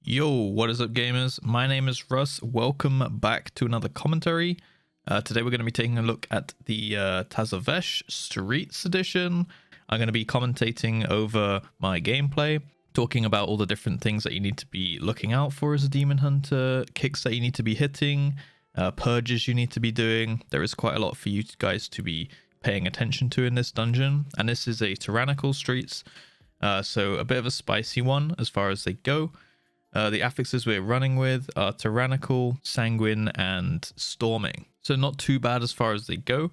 Yo, what is up gamers? My name is Russ. Welcome back to another commentary. Today we're going to be taking a look at the Tazavesh Streets edition. I'm going to be commentating over my gameplay, talking about all the different things that you need to be looking out for as a demon hunter, kicks that you need to be hitting, purges you need to be doing. There is quite a lot for you guys to be paying attention to in this dungeon, and this is a Tyrannical Streets, so a bit of a spicy one as far as they go. The affixes we're running with are Tyrannical, Sanguine, and Storming. So not too bad as far as they go.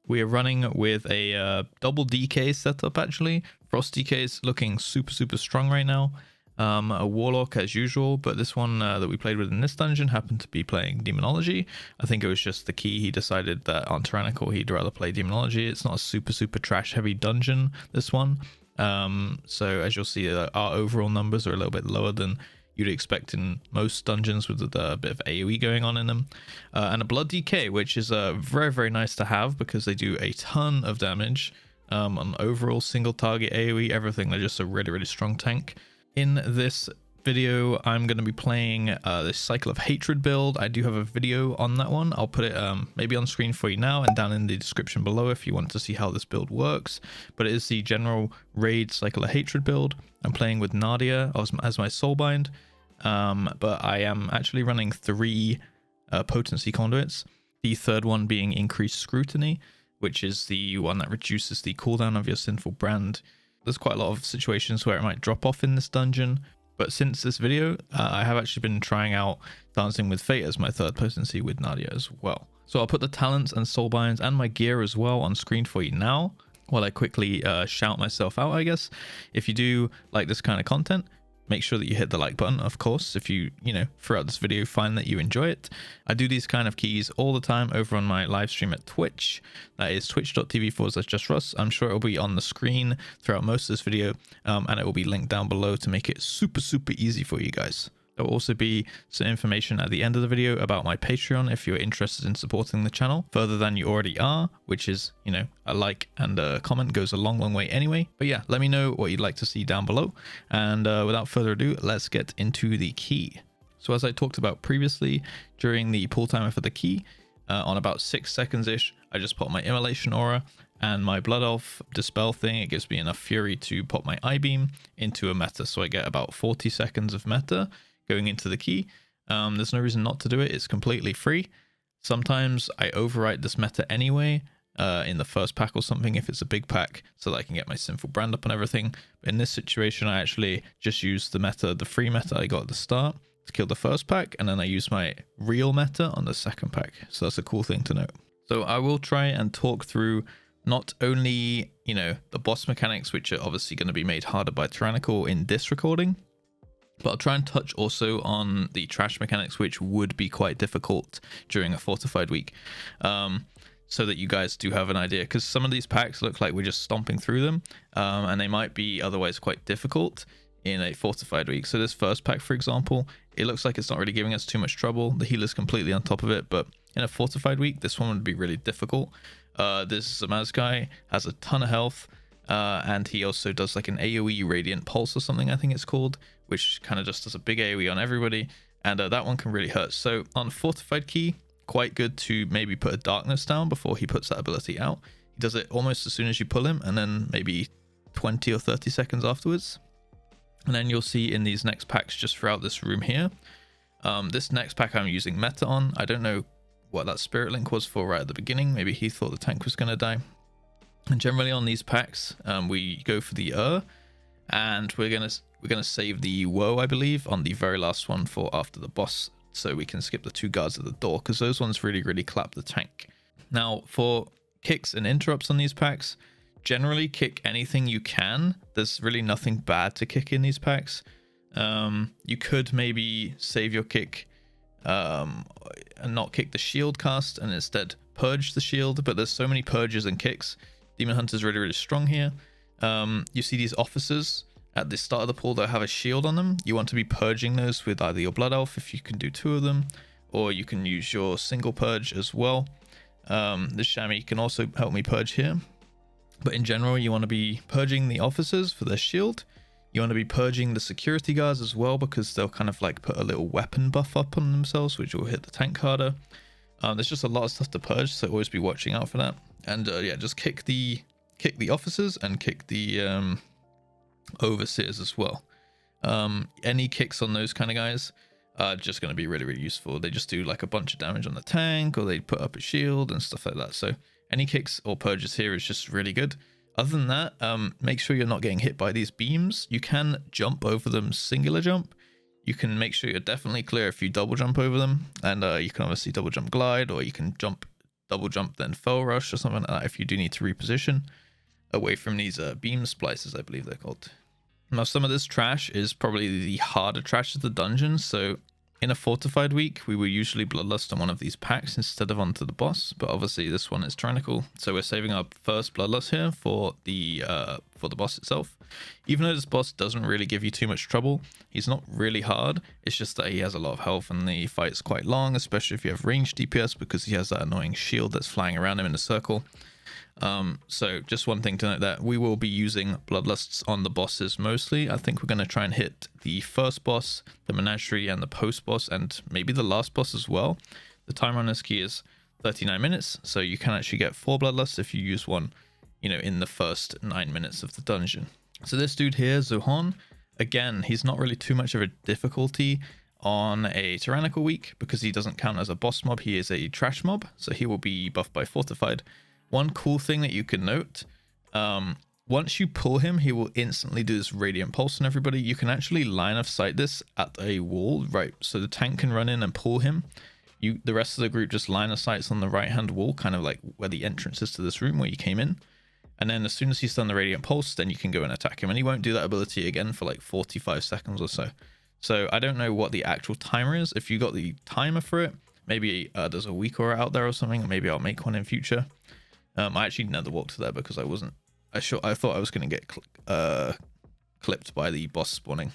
We are running with a double DK setup actually. Frost DK is looking super strong right now. A Warlock as usual, but this one that we played with in this dungeon happened to be playing Demonology. I think it was just the key. He decided that on Tyrannical he'd rather play Demonology. It's not a super trash heavy dungeon, this one. So as you'll see, our overall numbers are a little bit lower than you'd expect in most dungeons with a bit of AoE going on in them. And a Blood DK, which is very nice to have because they do a ton of damage on overall single target AoE, everything. They're just a really strong tank. In this video, I'm going to be playing this Cycle of Hatred build. I do have a video on that one. I'll put it maybe on screen for you now and down in the description below if you want to see how this build works. But it is the general raid Cycle of Hatred build. I'm playing with Nadia as my soulbind, but I am actually running 3 potency conduits. The third one being Increased Scrutiny, which is the one that reduces the cooldown of your Sinful Brand. There's quite a lot of situations where it might drop off in this dungeon, but since this video, I have actually been trying out Dancing with Fate as my third potency with Nadia as well. So I'll put the talents and soulbinds and my gear as well on screen for you now, while I quickly shout myself out, I guess. If you do like this kind of content, make sure that you hit the like button, of course, if you throughout this video find that you enjoy it. I do these kind of keys all the time over on my live stream at Twitch. That is twitch.tv/JustRuss. I'm sure it will be on the screen throughout most of this video, and it will be linked down below to make it super easy for you guys. There will also be some information at the end of the video about my Patreon if you're interested in supporting the channel further than you already are, which is, a like and a comment goes a long way anyway. But yeah, let me know what you'd like to see down below. And without further ado, let's get into the key. So as I talked about previously, during the pull timer for the key, on about 6 seconds-ish, I just pop my Immolation Aura and my Blood Elf Dispel thing. It gives me enough fury to pop my I-Beam into a meta, so I get about 40 seconds of meta going into the key. There's no reason not to do it. It's completely free. Sometimes I overwrite this meta anyway in the first pack or something if it's a big pack, so that I can get my Sinful Brand up and everything. But in this situation, I actually just use the free meta I got at the start to kill the first pack, and then I use my real meta on the second pack. So that's a cool thing to note. So I will try and talk through not only the boss mechanics, which are obviously going to be made harder by Tyrannical in this recording, but I'll try and touch also on the trash mechanics, which would be quite difficult during a fortified week, so that you guys do have an idea, because some of these packs look like we're just stomping through them, and they might be otherwise quite difficult in a fortified week. So this first pack, for example, it looks like it's not really giving us too much trouble. The healer's completely on top of it, but in a fortified week, this one would be really difficult. This Zamaz guy has a ton of health, and he also does like an AoE Radiant Pulse or something, I think it's called, which kind of just does a big AoE on everybody, and that one can really hurt. So on Fortified Key, quite good to maybe put a Darkness down before he puts that ability out. He does it almost as soon as you pull him, and then maybe 20 or 30 seconds afterwards. And then you'll see in these next packs just throughout this room here. This next pack I'm using Meta on. I don't know what that Spirit Link was for right at the beginning. Maybe he thought the tank was going to die. And generally on these packs, we go for the and we're gonna save the woe, I believe, on the very last one for after the boss, so we can skip the 2 guards at the door, because those ones really clap the tank. Now for kicks and interrupts on these packs, generally kick anything you can. There's really nothing bad to kick in these packs. You could maybe save your kick and not kick the shield cast and instead purge the shield, but there's so many purges and kicks. Demon Hunter's really strong here. You see these officers at the start of the pool that have a shield on them. You want to be purging those with either your Blood Elf, if you can do 2 of them, or you can use your single purge as well. This Chamois can also help me purge here. But in general, you want to be purging the officers for their shield. You want to be purging the security guards as well, because they'll kind of like put a little weapon buff up on themselves, which will hit the tank harder. There's just a lot of stuff to purge, so always be watching out for that. And yeah, just kick the officers and kick the overseers as well. Any kicks on those kind of guys are just going to be really useful. They just do like a bunch of damage on the tank, or they put up a shield and stuff like that. So any kicks or purges here is just really good. Other than that, make sure you're not getting hit by these beams. You can jump over them, singular jump. You can make sure you're definitely clear if you double jump over them, and you can obviously double jump glide, or you can double jump then fell rush or something like that if you do need to reposition away from these beam splices, I believe they're called. Now, some of this trash is probably the harder trash of the dungeons. So in a fortified week, we will usually bloodlust on one of these packs instead of onto the boss, but obviously this one is Tyrannical, so we're saving our first bloodlust here for the boss itself. Even though this boss doesn't really give you too much trouble, he's not really hard. It's just that he has a lot of health and the fight's quite long, especially if you have ranged DPS, because he has that annoying shield that's flying around him in a circle. So just one thing to note, that we will be using bloodlusts on the bosses mostly. I think we're going to try and hit the first boss, the menagerie, and the post boss, and maybe the last boss as well. The timer on this key is 39 minutes, so you can actually get 4 bloodlusts if you use one, you know, in the first 9 minutes of the dungeon. So this dude here, Zohan, again, he's not really too much of a difficulty on a Tyrannical week because he doesn't count as a boss mob. He is a trash mob, so he will be buffed by fortified. One cool thing that you can note, once you pull him, he will instantly do this radiant pulse on everybody. You can actually line of sight this at a wall, right? So the tank can run in and pull him. The rest of the group just line of sights on the right hand wall, kind of like where the entrance is to this room where you came in. And then as soon as he's done the radiant pulse, then you can go and attack him, and he won't do that ability again for like 45 seconds or so. So I don't know what the actual timer is. If you got the timer for it, maybe there's a week aura out there or something, or maybe I'll make one in future. I actually never walked there because I thought I was going to get clipped by the boss spawning.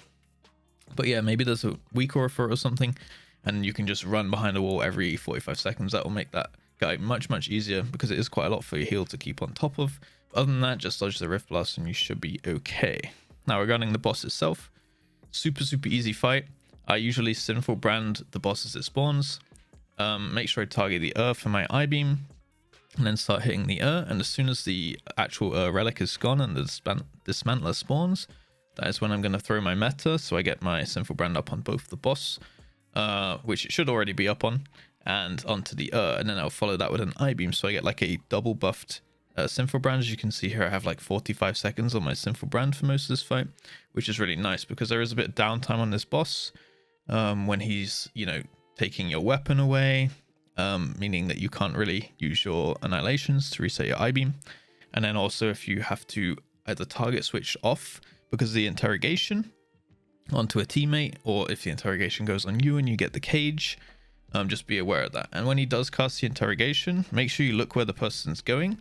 But yeah, maybe there's a weak aura for it or something, and you can just run behind a wall every 45 seconds. That will make that guy much easier, because it is quite a lot for your heal to keep on top of. Other than that, just dodge the Rift Blast and you should be okay. Now, regarding the boss itself, super easy fight. I usually Sinful Brand the boss as it spawns. Make sure I target the for my I-beam, and then start hitting the and as soon as the actual relic is gone and the dismantler spawns, that is when I'm going to throw my meta, so I get my Sinful Brand up on both the boss, which it should already be up on, and onto the and then I'll follow that with an I-beam, so I get like a double buffed Sinful Brand. As you can see here, I have like 45 seconds on my Sinful Brand for most of this fight, which is really nice because there is a bit of downtime on this boss when he's, you know, taking your weapon away, meaning that you can't really use your annihilations to reset your I-beam. And then also if you have to either target switch off because of the interrogation onto a teammate, or if the interrogation goes on you and you get the cage, just be aware of that. And when he does cast the interrogation, make sure you look where the person's going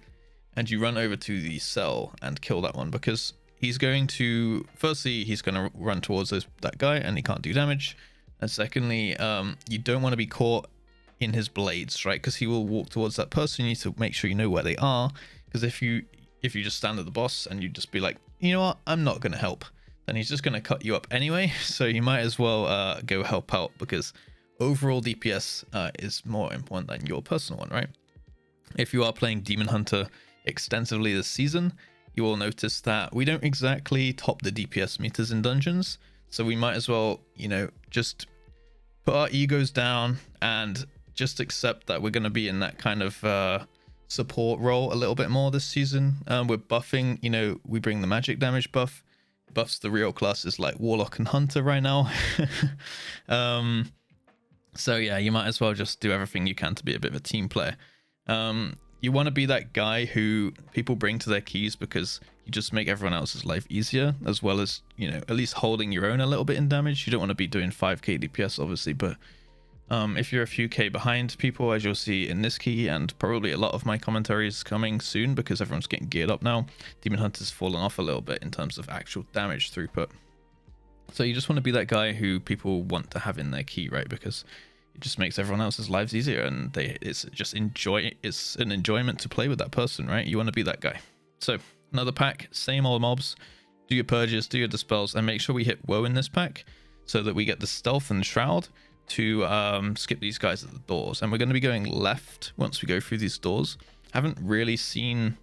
and you run over to the cell and kill that one, because he's going to, firstly, he's going to run towards that guy and he can't do damage. And secondly, you don't want to be caught in his blades, right? Because he will walk towards that person. You need to make sure you know where they are, because if you just stand at the boss and you just be like, you know what, I'm not going to help, then he's just going to cut you up anyway. So you might as well go help out, because overall DPS is more important than your personal one, right? If you are playing Demon Hunter extensively this season, you will notice that we don't exactly top the DPS meters in dungeons, so we might as well, you know, just put our egos down and just accept that we're going to be in that kind of support role a little bit more this season. We're buffing, you know, we bring the magic damage buffs the real classes like Warlock and Hunter right now. So yeah, you might as well just do everything you can to be a bit of a team player. You want to be that guy who people bring to their keys because you just make everyone else's life easier, as well as, you know, at least holding your own a little bit in damage. You don't want to be doing 5k DPS obviously, but if you're a few k behind people, as you'll see in this key and probably a lot of my commentaries coming soon, because everyone's getting geared up now, Demon Hunter's fallen off a little bit in terms of actual damage throughput. So you just want to be that guy who people want to have in their key, right? Because it just makes everyone else's lives easier, and it's an enjoyment to play with that person, right? You want to be that guy. So another pack, same old mobs. do your purges, do your dispels, and make sure we hit woe in this pack so that we get the stealth and shroud to skip these guys at the doors. And we're going to be going left once we go through these doors. Haven't really seen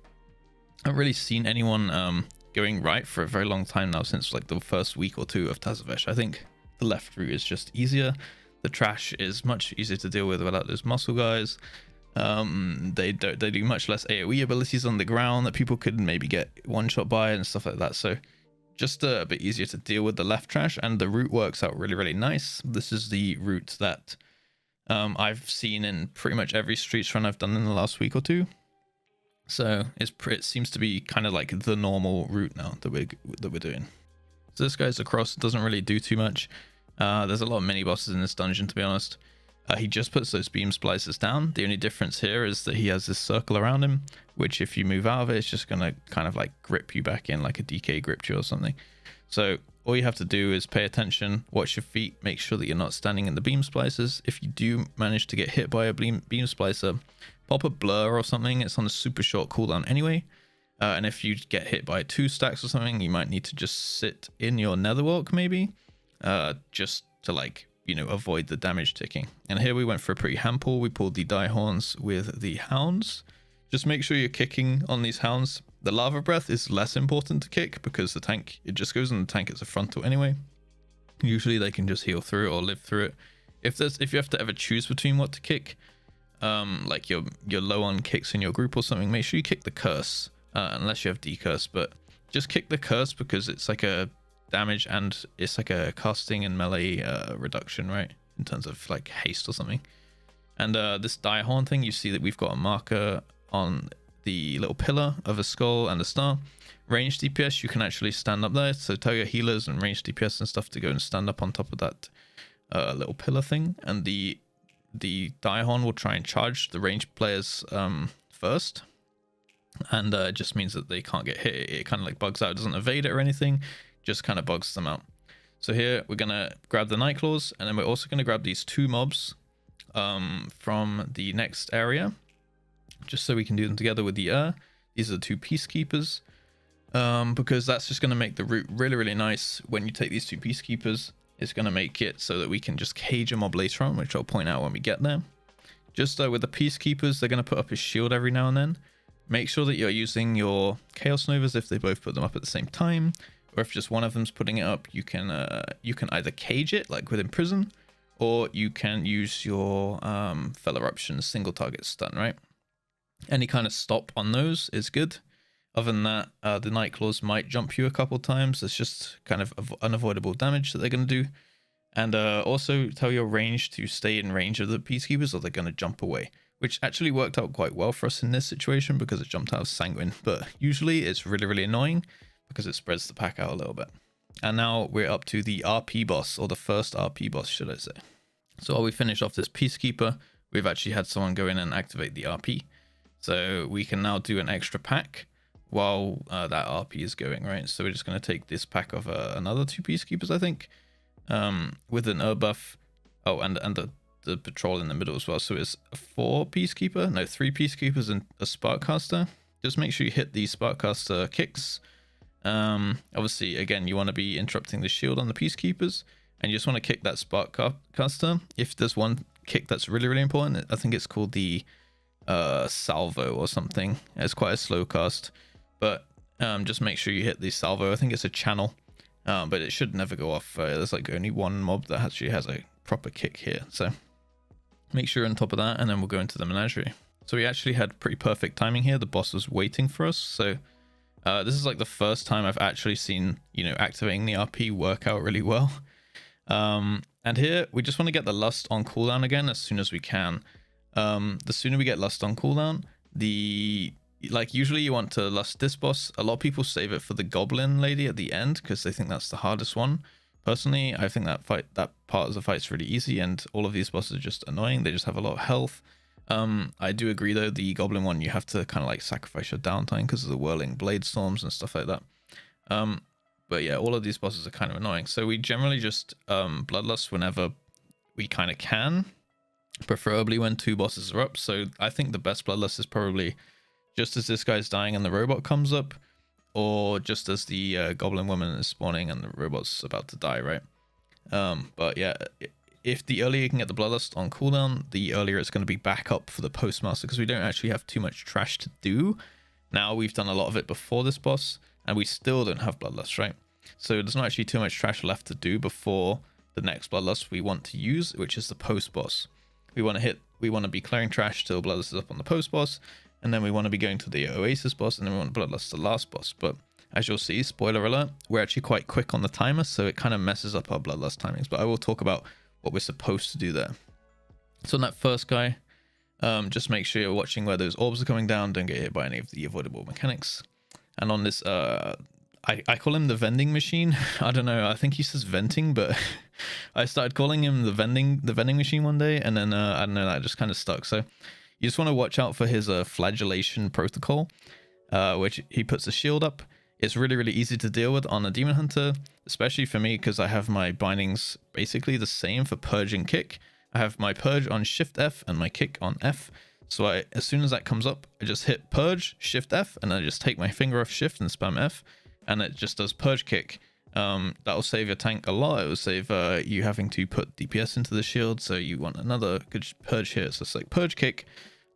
anyone going right for a very long time now, since like the first week or two of Tazavesh. I think the left route is just easier. The trash is much easier to deal with without those muscle guys. They do much less AoE abilities on the ground that people could maybe get one shot by and stuff like that. So just a bit easier to deal with the left trash, and the route works out really nice. This is the route that I've seen in pretty much every streets run I've done in the last week or two. So it seems to be kind of like the normal route now that we're doing. So this guy's across, doesn't really do too much. There's a lot of mini bosses in this dungeon, to be honest. He just puts those beam splicers down. The only difference here is that he has this circle around him, which if you move out of it, it's just going to kind of like grip you back in, like a DK gripped you or something. So all you have to do is pay attention, watch your feet, make sure that you're not standing in the beam splicers. If you do manage to get hit by a beam splicer, pop a blur or something. It's on a super short cooldown anyway. And if you get hit by 2 stacks or something, you might need to just sit in your netherwalk maybe, just to like, you know, avoid the damage ticking. And here we went for a pretty hand pull. We pulled the die horns with the hounds. Just make sure you're kicking on these hounds. The lava breath is less important to kick because the tank, it just goes in the tank as a frontal anyway. Usually they can just heal through it or live through it. If you have to ever choose between what to kick, like you're low on kicks in your group or something, make sure you kick the curse, unless you have decurse. But just kick the curse because it's like a damage and it's like a casting and melee reduction, right, in terms of like haste or something. And this die horn thing, you see that we've got a marker on the little pillar of a skull and a star. Range DPS, you can actually stand up there, so tell your healers and range DPS and stuff to go and stand up on top of that little pillar thing. And the die horn will try and charge the ranged players first, and it just means that they can't get hit. It kind of like bugs out. It doesn't evade it or anything, just kind of bugs them out. So here we're gonna grab the Nightclaws, and then we're also gonna grab these 2 mobs from the next area, just so we can do them together with the these are the 2 peacekeepers, because that's just gonna make the route really nice. When you take these 2 peacekeepers, it's gonna make it so that we can just cage a mob later on, which I'll point out when we get there. Just with the peacekeepers, they're gonna put up his shield every now and then. Make sure that you're using your Chaos Novas if they both put them up at the same time, or if just one of them's putting it up, you can either cage it like within prison, or you can use your Fel Eruption single target stun, right? Any kind of stop on those is good. Other than that, the Nightclaws might jump you a couple times. It's just kind of unavoidable damage that they're going to do. And also tell your range to stay in range of the peacekeepers or they're going to jump away, which actually worked out quite well for us in this situation because it jumped out of Sanguine. But usually it's really annoying because it spreads the pack out a little bit. And now we're up to the RP boss, or the first RP boss, should I say. So while we finish off this peacekeeper, we've actually had someone go in and activate the RP. So we can now do an extra pack while that RP is going, right? So we're just going to take this pack of another 2 peacekeepers, I think, with an buff. Oh, and the patrol in the middle as well. So it's a 3 peacekeepers and a sparkcaster. Just make sure you hit the sparkcaster kicks. Obviously, again, you want to be interrupting the shield on the peacekeepers, and you just want to kick that sparkcaster. If there's one kick that's really important, I think it's called the salvo or something. It's quite a slow cast, but just make sure you hit the salvo. I think it's a channel, but it should never go off. There's like only one mob that actually has a proper kick here, so make sure you're on top of that, and then we'll go into the menagerie. So we actually had pretty perfect timing here. The boss was waiting for us, so this is like the first time I've actually seen, you know, activating the RP work out really well. And here we just want to get the lust on cooldown again as soon as we can. The sooner we get lust on cooldown, usually you want to lust this boss. A lot of people save it for the goblin lady at the end because they think that's the hardest one. Personally, I think that part of the fight's really easy, and all of these bosses are just annoying. They just have a lot of health. I do agree though, the goblin one, you have to kind of like sacrifice your downtime because of the whirling blade storms and stuff like that. But yeah, all of these bosses are kind of annoying. So we generally just bloodlust whenever we kind of can, preferably when 2 bosses are up. So I think the best bloodlust is probably just as this guy's dying and the robot comes up, or just as the goblin woman is spawning and the robot's about to die, right? But yeah, if the earlier you can get the bloodlust on cooldown, the earlier it's going to be back up for the postmaster, because we don't actually have too much trash to do. Now we've done a lot of it before this boss, and we still don't have bloodlust, right? So there's not actually too much trash left to do before the next bloodlust we want to use, which is the post boss. We want to be clearing trash till bloodlust is up on the post boss, and then we want to be going to the oasis boss, and then we want bloodlust the last boss. But as you'll see, spoiler alert, we're actually quite quick on the timer, so it kind of messes up our bloodlust timings. But I will talk about what we're supposed to do there. So on that first guy, just make sure you're watching where those orbs are coming down. Don't get hit by any of the avoidable mechanics. And on this, I call him the vending machine. I don't know. I think he says venting, but I started calling him the vending machine one day, and then I don't know, that just kind of stuck. So you just want to watch out for his flagellation protocol, which he puts a shield up. It's really, really easy to deal with on a demon hunter, especially for me, because I have my bindings basically the same for purge and kick. I have my purge on shift F and my kick on F. So as soon as that comes up, I just hit purge, shift F, and I just take my finger off shift and spam F, and it just does purge kick. That'll save your tank a lot. It will save you having to put DPS into the shield, so you want another good purge here. So it's like purge kick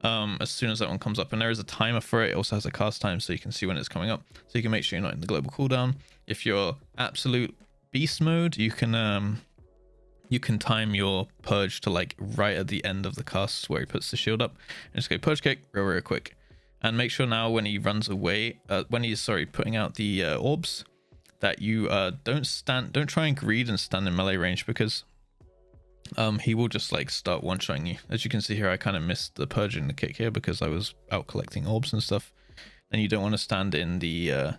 as soon as that one comes up, and there is a timer for it. It also has a cast time, so you can see when it's coming up, so you can make sure you're not in the global cooldown. If you're absolute beast mode, you can time your purge to like right at the end of the cast where he puts the shield up, and just go purge kick real quick. And make sure now when he runs away, when he's putting out the orbs, that you don't try and greed and stand in melee range, because he will just like start one-shotting you. As you can see here, I kind of missed the purge and the kick here because I was out collecting orbs and stuff. And you don't want to stand in the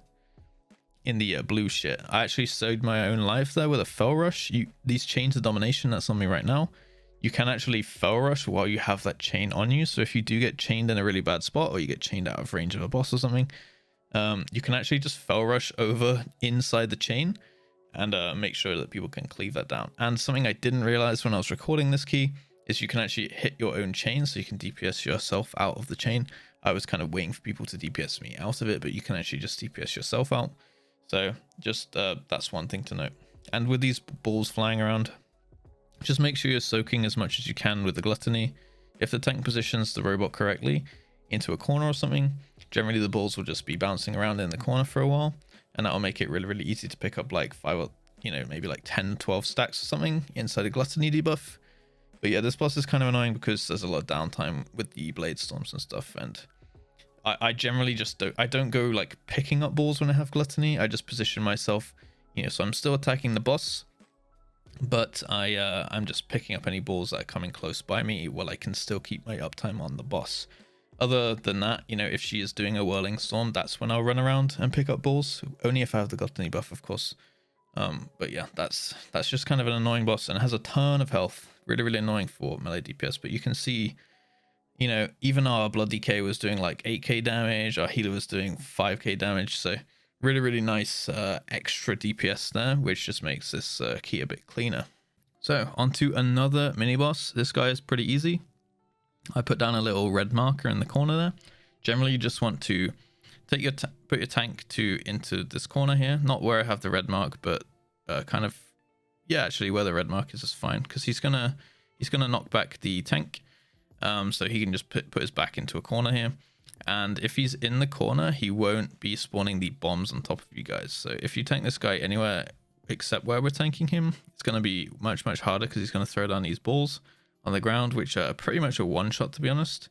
blue shit. I actually saved my own life there with a fell rush. These chains of domination that's on me right now, you can actually fell rush while you have that chain on you. So if you do get chained in a really bad spot, or you get chained out of range of a boss or something, you can actually just fell rush over inside the chain and make sure that people can cleave that down. And something I didn't realize when I was recording this key is you can actually hit your own chain, so you can DPS yourself out of the chain. I was kind of waiting for people to DPS me out of it, but you can actually just DPS yourself out. So just that's one thing to note. And with these balls flying around, just make sure you're soaking as much as you can with the gluttony. If the tank positions the robot correctly into a corner or something, generally the balls will just be bouncing around in the corner for a while, and that will make it really, really easy to pick up like 5 or maybe like 10, 12 stacks or something inside a gluttony debuff. But yeah, this boss is kind of annoying because there's a lot of downtime with the blade storms and stuff, and I generally just don't go like picking up balls when I have gluttony. I just position myself, so I'm still attacking the boss, but I'm just picking up any balls that are coming close by me while I can still keep my uptime on the boss. Other than that, if she is doing a whirling storm, that's when I'll run around and pick up balls, only if I have the gluttony buff, of course. But yeah, that's just kind of an annoying boss, and it has a ton of health. Really, really annoying for melee DPS. But you can see, even our blood DK was doing like 8k damage, our healer was doing 5k damage, so really, really nice extra DPS there, which just makes this key a bit cleaner. So onto another mini boss. This guy is pretty easy. I put down a little red marker in the corner there. Generally, you just want to take put your tank into this corner here, not where I have the red mark, but kind of, yeah, actually where the red mark is fine, because he's gonna knock back the tank, so he can just put his back into a corner here. And if he's in the corner, he won't be spawning the bombs on top of you guys. So if you tank this guy anywhere except where we're tanking him, it's going to be much, much harder, because he's going to throw down these balls on the ground, which are pretty much a one-shot, to be honest.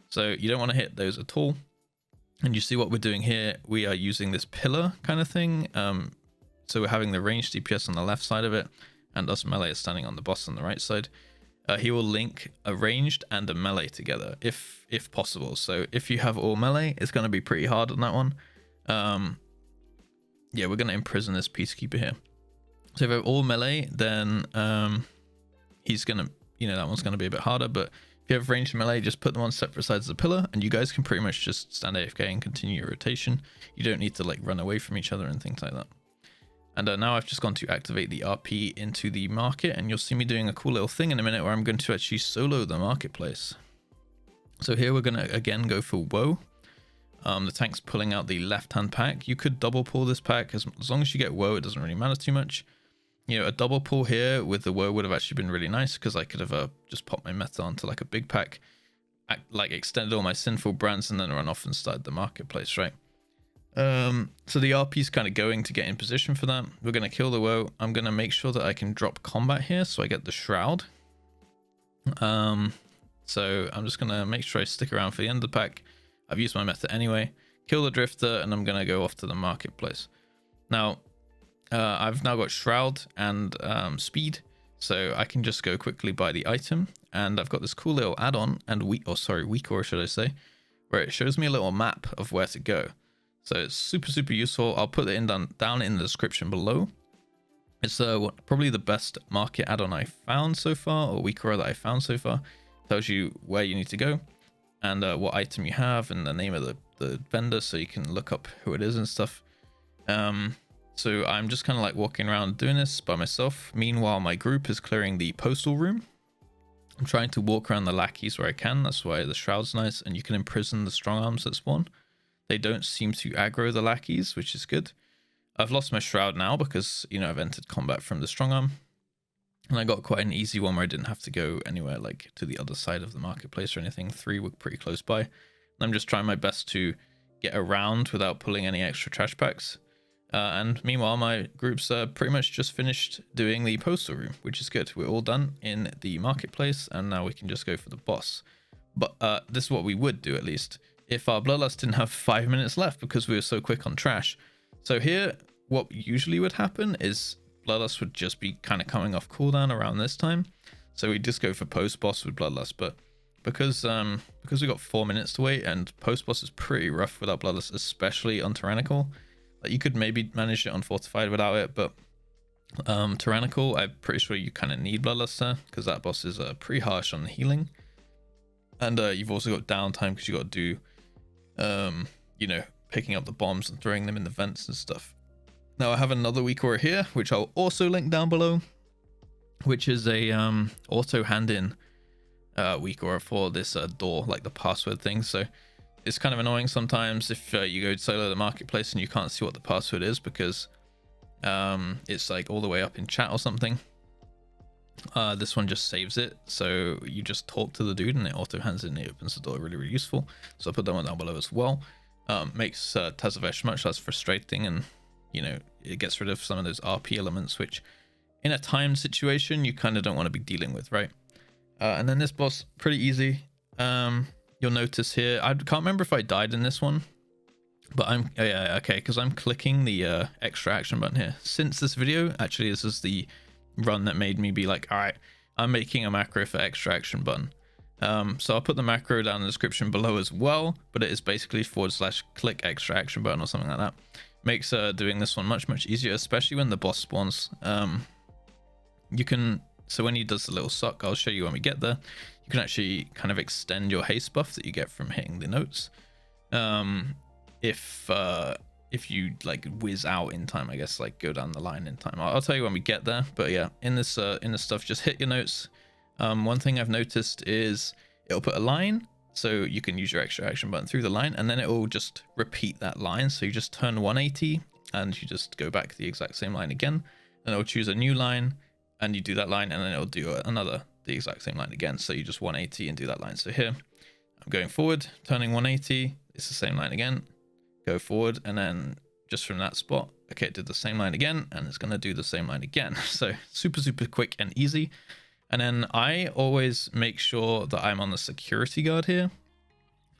So you don't want to hit those at all. And you see what we're doing here, we are using this pillar kind of thing. So we're having the ranged DPS on the left side of it, and us melee is standing on the boss on the right side. He will link a ranged and a melee together if possible. So if you have all melee, it's going to be pretty hard on that one. Yeah, we're going to imprison this peacekeeper here. So if we have all melee, then he's going to, that one's going to be a bit harder. But if you have ranged melee, just put them on separate sides of the pillar, and you guys can pretty much just stand AFK and continue your rotation. You don't need to like run away from each other and things like that. And now I've just gone to activate the RP into the market, and you'll see me doing a cool little thing in a minute where I'm going to actually solo the marketplace. So here we're going to again go for woe. The tank's pulling out the left-hand pack. You could double pull this pack. As long as you get woe, it doesn't really matter too much. You know, a double pull here with the woe would have actually been really nice, because I could have just popped my meta onto like a big pack, like extended all my sinful brands, and then run off and start the marketplace, right? So the RP's kind of going to get in position for that. We're going to kill the woe. I'm going to make sure that I can drop combat here, so I get the shroud. So I'm just going to make sure I stick around for the end of the pack. I've used my method anyway. Kill the drifter, and I'm going to go off to the marketplace. Now, I've now got shroud and speed, so I can just go quickly buy the item. And I've got this cool little add-on and weak core, should I say, where it shows me a little map of where to go. So it's super useful. I'll put it down in the description below. It's probably the best market add-on I found so far, or weak core that I found so far. Tells you where you need to go and what item you have and the name of the vendor, so you can look up who it is and stuff. So I'm just kind of like walking around doing this by myself. Meanwhile, my group is clearing the postal room. I'm trying to walk around the lackeys where I can. That's why the shroud's nice, and you can imprison the strong arms that spawn. They don't seem to aggro the lackeys, which is good. I've lost my shroud now because, you know, I've entered combat from the strong arm. And I got quite an easy one where I didn't have to go anywhere like to the other side of the marketplace or anything. 3 were pretty close by. And I'm just trying my best to get around without pulling any extra trash packs. And meanwhile, my group's pretty much just finished doing the postal room, which is good. We're all done in the marketplace, and now we can just go for the boss. But this is what we would do, at least, if our bloodlust didn't have 5 minutes left, because we were so quick on trash. So here, what usually would happen is bloodlust would just be kind of coming off cooldown around this time. So we just go for post boss with bloodlust. But because we got 4 minutes to wait, and post boss is pretty rough without bloodlust, especially on Tyrannical. Like, you could maybe manage it on fortified without it, but Tyrannical, I'm pretty sure you kind of need bloodlust there, because that boss is pretty harsh on healing. And you've also got downtime because you got to do you know, picking up the bombs and throwing them in the vents and stuff. Now I have another weak core here, which I'll also link down below, which is a auto hand-in weak core for this door, like the password thing. So it's kind of annoying sometimes if you go solo the marketplace and you can't see what the password is, because it's like all the way up in chat or something. This one just saves it, so you just talk to the dude and it auto hands in, it opens the door. Really useful. So I'll put that one down below as well. Makes Tazavesh much less frustrating, and you know, it gets rid of some of those RP elements which in a timed situation you kind of don't want to be dealing with, right? And then this boss, pretty easy. You'll notice here, I can't remember if I died in this one, but okay, because I'm clicking the extra action button here. Since this video, actually this is the run that made me be like, all right, I'm making a macro for extra action button. So I'll put the macro down in the description below as well, but it is basically / click extra action button or something like that. Makes doing this one much easier, especially when the boss spawns. You can, so when he does the little suck, I'll show you when we get there, you can actually kind of extend your haste buff that you get from hitting the notes. If you like whiz out in time, I guess, like go down the line in time. I'll tell you when we get there, but yeah, in this stuff, just hit your notes. One thing I've noticed is it'll put a line, so you can use your extra action button through the line, and then it will just repeat that line. So you just turn 180 and you just go back to the exact same line again, and it'll choose a new line and you do that line, and then it'll do the exact same line again. So you just 180 and do that line. So here I'm going forward, turning 180, it's the same line again, go forward, and then just from that spot, okay, it did the same line again, and it's going to do the same line again. So super quick and easy. And then I always make sure that I'm on the security guard here.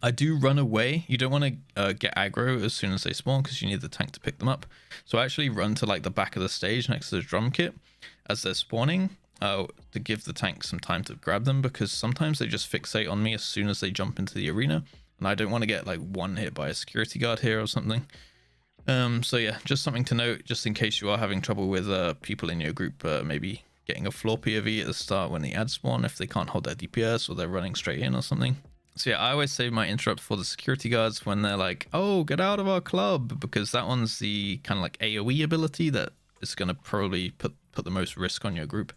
I do run away. You don't want to get aggro as soon as they spawn, because you need the tank to pick them up. So I actually run to like the back of the stage next to the drum kit as they're spawning, to give the tank some time to grab them, because sometimes they just fixate on me as soon as they jump into the arena, and I don't want to get like one hit by a security guard here or something. So yeah, just something to note, just in case you are having trouble with people in your group maybe getting a floor POV at the start when the ads spawn, if they can't hold their DPS or they're running straight in or something. So yeah, I always save my interrupt for the security guards when they're like, oh, get out of our club, because that one's the kind of like AoE ability that is going to probably put the most risk on your group.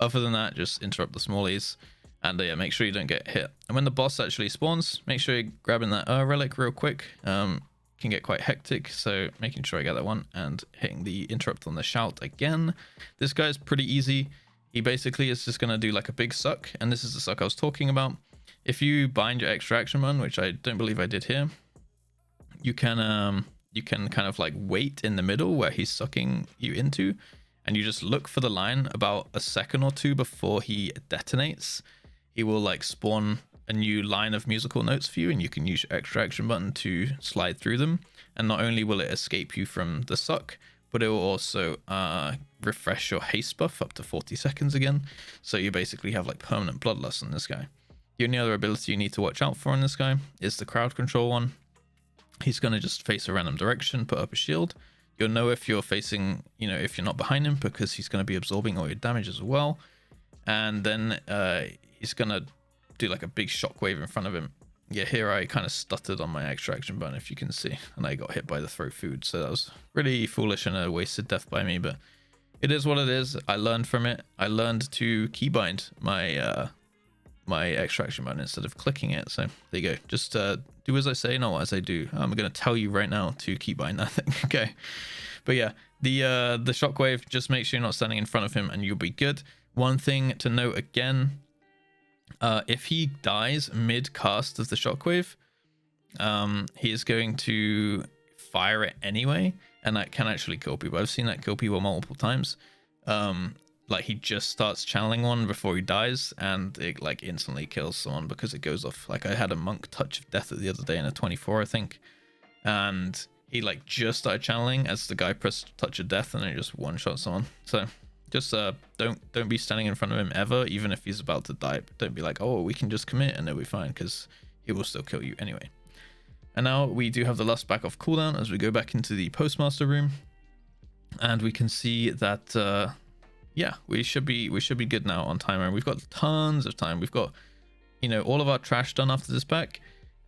Other than that, just interrupt the smallies. And yeah, make sure you don't get hit. And when the boss actually spawns, make sure you're grabbing that relic real quick. Can get quite hectic, so making sure I get that one and hitting the interrupt on the shout again. This guy is pretty easy. He basically is just going to do like a big suck, and this is the suck I was talking about. If you bind your extraction button, which I don't believe I did here, you can kind of like wait in the middle where he's sucking you into, and you just look for the line about a second or two before he detonates. He will like spawn a new line of musical notes for you, and you can use your extraction button to slide through them. And not only will it escape you from the suck, but it will also refresh your haste buff up to 40 seconds again. So you basically have like permanent bloodlust on this guy. The only other ability you need to watch out for on this guy is the crowd control one. He's going to just face a random direction, put up a shield. You'll know if you're facing, if you're not behind him, because he's going to be absorbing all your damage as well. And then he's going to do like a big shockwave in front of him. Yeah, here I kind of stuttered on my extraction button, if you can see, and I got hit by the throw food. So that was really foolish and a wasted death by me, but it is what it is. I learned from it. I learned to keybind my my extraction button instead of clicking it. So there you go. Just do as I say, not as I do. I'm going to tell you right now to keybind that thing. Okay, but yeah, the shockwave, just make sure you're not standing in front of him and you'll be good. One thing to note again, if he dies mid cast of the shockwave, he is going to fire it anyway, and that can actually kill people. I've seen that kill people multiple times. Like he just starts channeling one before he dies, and it like instantly kills someone because it goes off. Like I had a monk touch of death the other day in a 24, I think, and he like just started channeling as the guy pressed touch of death, and then just one shot someone. So just don't be standing in front of him ever, even if he's about to die. Don't be like, oh, we can just commit and it'll be fine, because he will still kill you anyway. And now we do have the lust back off cooldown as we go back into the Postmaster room, and we can see that yeah, we should be good now on timer. We've got tons of time. We've got all of our trash done after this pack,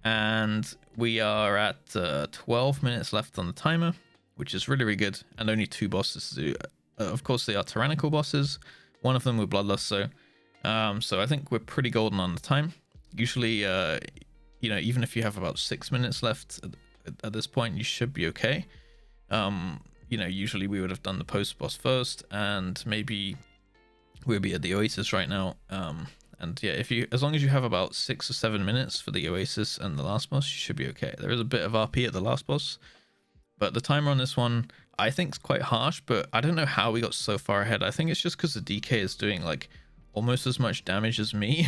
and we are at 12 minutes left on the timer, which is really, really good, and only 2 bosses to do. Of course, they are Tyrannical bosses, one of them with bloodlust, so I think we're pretty golden on the time. Usually, even if you have about 6 minutes left at this point, you should be okay. Usually we would have done the post boss first, and maybe we'll be at the oasis right now. And yeah, as long as you have about 6 or 7 minutes for the oasis and the last boss, you should be okay. There is a bit of RP at the last boss, but the timer on this one I think is quite harsh, but I don't know how we got so far ahead. I think it's just because the DK is doing like almost as much damage as me,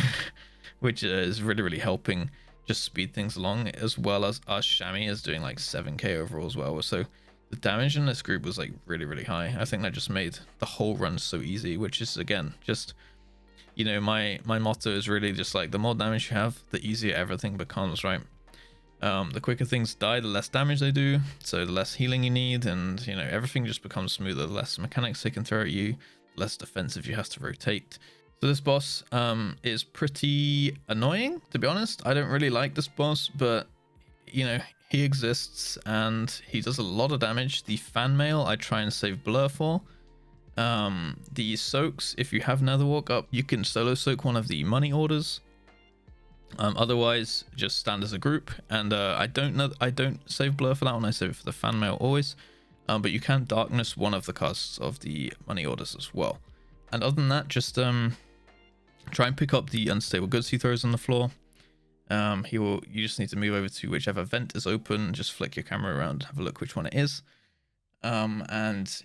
which is really, really helping just speed things along, as well as our Shami is doing like 7k overall as well. So the damage in this group was like really, really high. I think that just made the whole run so easy, which is again just my motto is really just like the more damage you have, the easier everything becomes, right? The quicker things die, the less damage they do, so the less healing you need, and everything just becomes smoother. The less mechanics they can throw at you, less defensive you have to rotate. So this boss is pretty annoying, to be honest. I don't really like this boss, but he exists and he does a lot of damage. The fan mail I try and save blur for. The soaks, if you have Netherwalk up, you can solo soak one of the money orders. Otherwise, just stand as a group, and I don't save blur for that one. I save it for the fan mail always. But you can darkness one of the casts of the money orders as well. And other than that, just try and pick up the unstable goods he throws on the floor. You just need to move over to whichever vent is open, just flick your camera around, have a look which one it is, and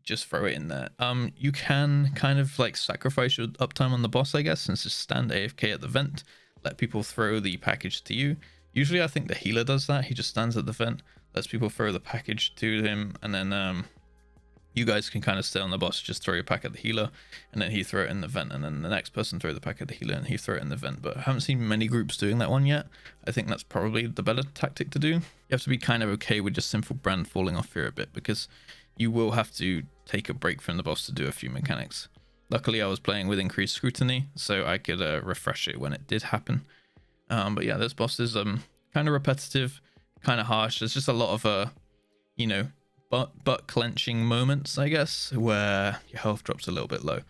just throw it in there. You can kind of like sacrifice your uptime on the boss, I guess, and just stand AFK at the vent, let people throw the package to you. Usually I think the healer does that. He just stands at the vent, lets people throw the package to him, and then you guys can kind of stay on the boss, just throw your pack at the healer, and then he throw it in the vent, and then the next person throw the pack at the healer and he throw it in the vent. But I haven't seen many groups doing that one yet. I think that's probably the better tactic to do. You have to be kind of okay with just Sinful Brand falling off here a bit, because you will have to take a break from the boss to do a few mechanics. Luckily I was playing with increased scrutiny, so I could refresh it when it did happen. But yeah, this boss is kind of repetitive, kind of harsh. There's just a lot of butt clenching moments, I guess, where your health drops a little bit low.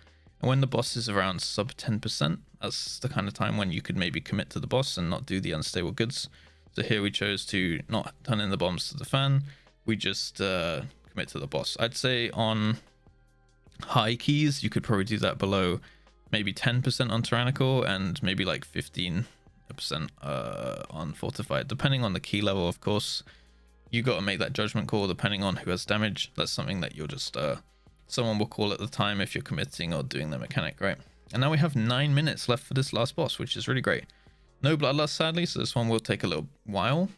And when the boss is around sub 10%, that's the kind of time when you could maybe commit to the boss and not do the unstable goods. So here we chose to not turn in the bombs to the fan. We just commit to the boss. I'd say on high keys, you could probably do that below maybe 10% on Tyrannical and maybe like 15% on Fortified, depending on the key level, of course. You got to make that judgment call depending on who has damage. That's something that you'll just someone will call at the time if you're committing or doing the mechanic, right? And now we have 9 minutes left for this last boss, which is really great. No bloodlust, sadly, so this one will take a little while,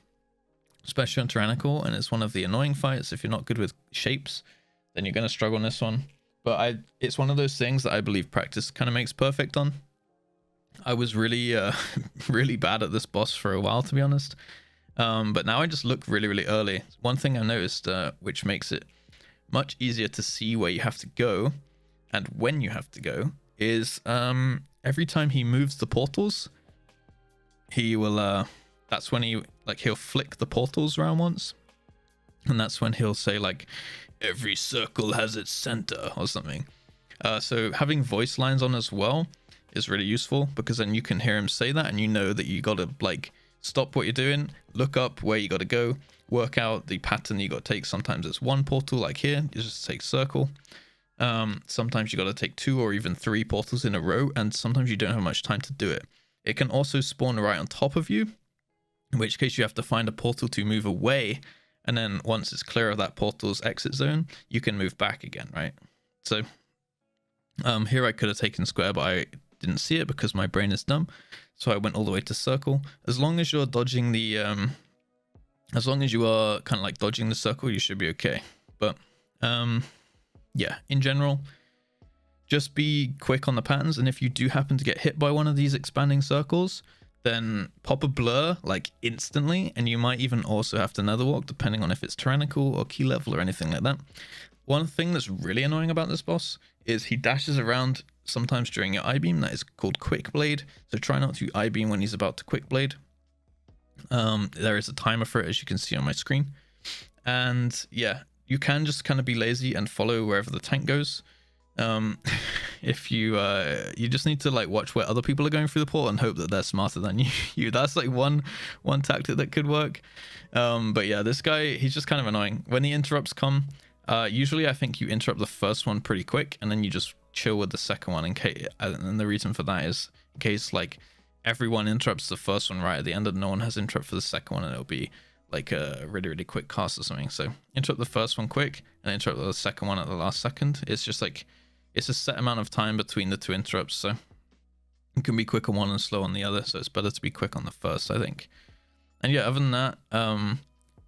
especially on Tyrannical, and it's one of the annoying fights. If you're not good with shapes, then you're going to struggle on this one. But it's one of those things that I believe practice kind of makes perfect on. I was really really bad at this boss for a while, to be honest. But now I just look really early. One thing I noticed, which makes it much easier to see where you have to go and when you have to go, is every time he moves the portals, he will that's when he'll flick the portals around once, and that's when he'll say like every circle has its center or something. So having voice lines on as well is really useful, because then you can hear him say that and you know that you gotta like stop what you're doing, look up where you gotta go, work out the pattern you gotta take. Sometimes it's one portal, like here you just take circle. Sometimes you gotta take 2 or even 3 portals in a row, and sometimes you don't have much time to do it. It can also spawn right on top of you, in which case you have to find a portal to move away, and then once it's clear of that portal's exit zone, you can move back again, right? So here I could have taken square, but I didn't see it because my brain is dumb, so I went all the way to circle. As long as you're dodging the as long as you are kind of like dodging the circle, you should be okay. But yeah, in general, just be quick on the patterns, and if you do happen to get hit by one of these expanding circles, then pop a blur like instantly, and you might even also have to nether walk depending on if it's tyrannical or key level or anything like that. One thing that's really annoying about this boss is he dashes around sometimes during your I-beam. That is called quick blade, so try not to I-beam when he's about to quick blade. There is a timer for it, as you can see on my screen, and yeah, you can just kind of be lazy and follow wherever the tank goes. If you just need to like watch where other people are going through the portal and hope that they're smarter than you. That's like one tactic that could work. But yeah, this guy, he's just kind of annoying. When the interrupts come, usually I think you interrupt the first one pretty quick, and then you just chill with the second one in case. And the reason for that is in case like everyone interrupts the first one right at the end and no one has interrupt for the second one, and it'll be like a really quick cast or something. So interrupt the first one quick and interrupt the second one at the last second. It's just like it's a set amount of time between the 2 interrupts, so it can be quick on one and slow on the other, so it's better to be quick on the first, I think. And yeah, other than that,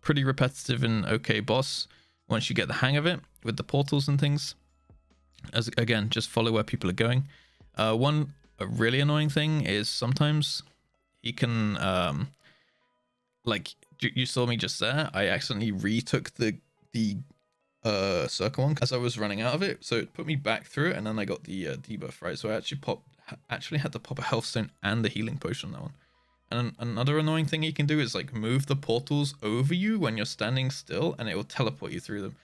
pretty repetitive and okay boss once you get the hang of it with the portals and things. As again, just follow where people are going. One really annoying thing is sometimes he can like you saw me just there, I accidentally retook the circle one as I was running out of it, so it put me back through it, and then I got the debuff, right? So I actually had to pop a health stone and a healing potion on that one. And another annoying thing you can do is like move the portals over you when you're standing still, and it will teleport you through them.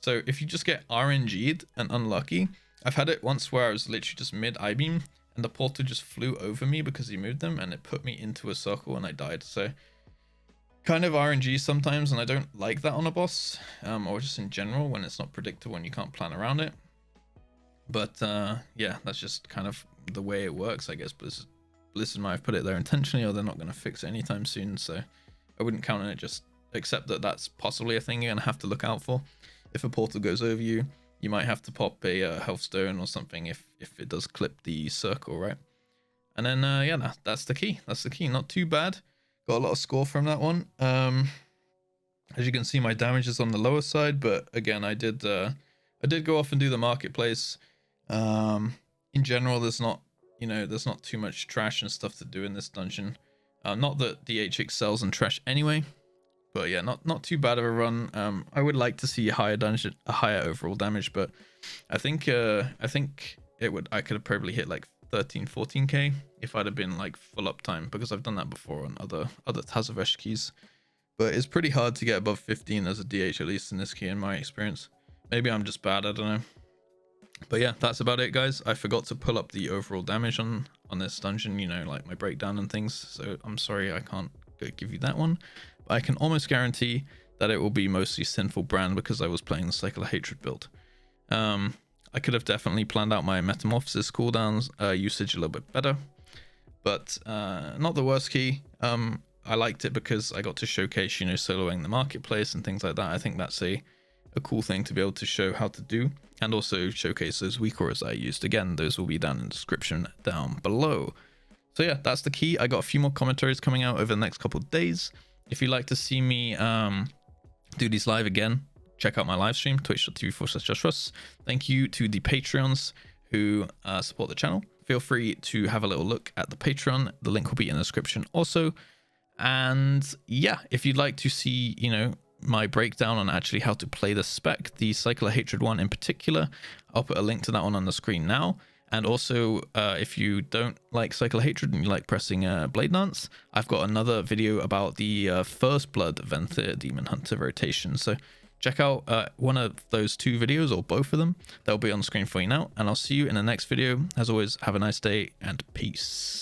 So if you just get RNG'd and unlucky, I've had it once where I was literally just mid I-beam and the portal just flew over me because he moved them, and it put me into a circle and I died. So kind of RNG sometimes, and I don't like that on a boss, or just in general when it's not predictable and you can't plan around it. But yeah, that's just kind of the way it works, I guess. Blizzard might have put it there intentionally, or they're not going to fix it anytime soon, so I wouldn't count on it, just accept that that's possibly a thing you're going to have to look out for. If a portal goes over you, you might have to pop a health stone or something if it does clip the circle, right? And then yeah, that's the key. That's the key. Not too bad. Got a lot of score from that one. As you can see, my damage is on the lower side, but again, I did go off and do the marketplace. In general, there's not too much trash and stuff to do in this dungeon. Not that DH excels in trash anyway, but yeah, not too bad of a run. I would like to see a higher overall damage, but I think I could have probably hit like 13-14k if I'd have been like full uptime, because I've done that before on other Tazavesh keys. But it's pretty hard to get above 15 as a DH, at least in this key in my experience. Maybe I'm just bad, I don't know. But yeah, that's about it, guys. I forgot to pull up the overall damage on this dungeon, you know, like my breakdown and things. So I'm sorry I can't give you that one. But I can almost guarantee that it will be mostly Sinful Brand because I was playing the Cycle of Hatred build. I could have definitely planned out my Metamorphosis cooldowns usage a little bit better, but not the worst key. I liked it because I got to showcase, you know, soloing the marketplace and things like that. I think that's a cool thing to be able to show how to do, and also showcase those weak auras I used. Again, those will be down in the description down below. So yeah, that's the key. I got a few more commentaries coming out over the next couple of days. If you'd like to see me do these live again, check out my live stream, twitch.tv/JustRuss. Thank you to the Patreons who support the channel. Feel free to have a little look at the Patreon. The link will be in the description also. And yeah, if you'd like to see, you know, my breakdown on actually how to play the spec, the Cycle of Hatred one in particular, I'll put a link to that one on the screen now. And also, if you don't like Cycle of Hatred and you like pressing Blade Dance, I've got another video about the First Blood Venthyr Demon Hunter rotation. So check out one of those two videos, or both of them. They'll be on the screen for you now. And I'll see you in the next video. As always, have a nice day and peace.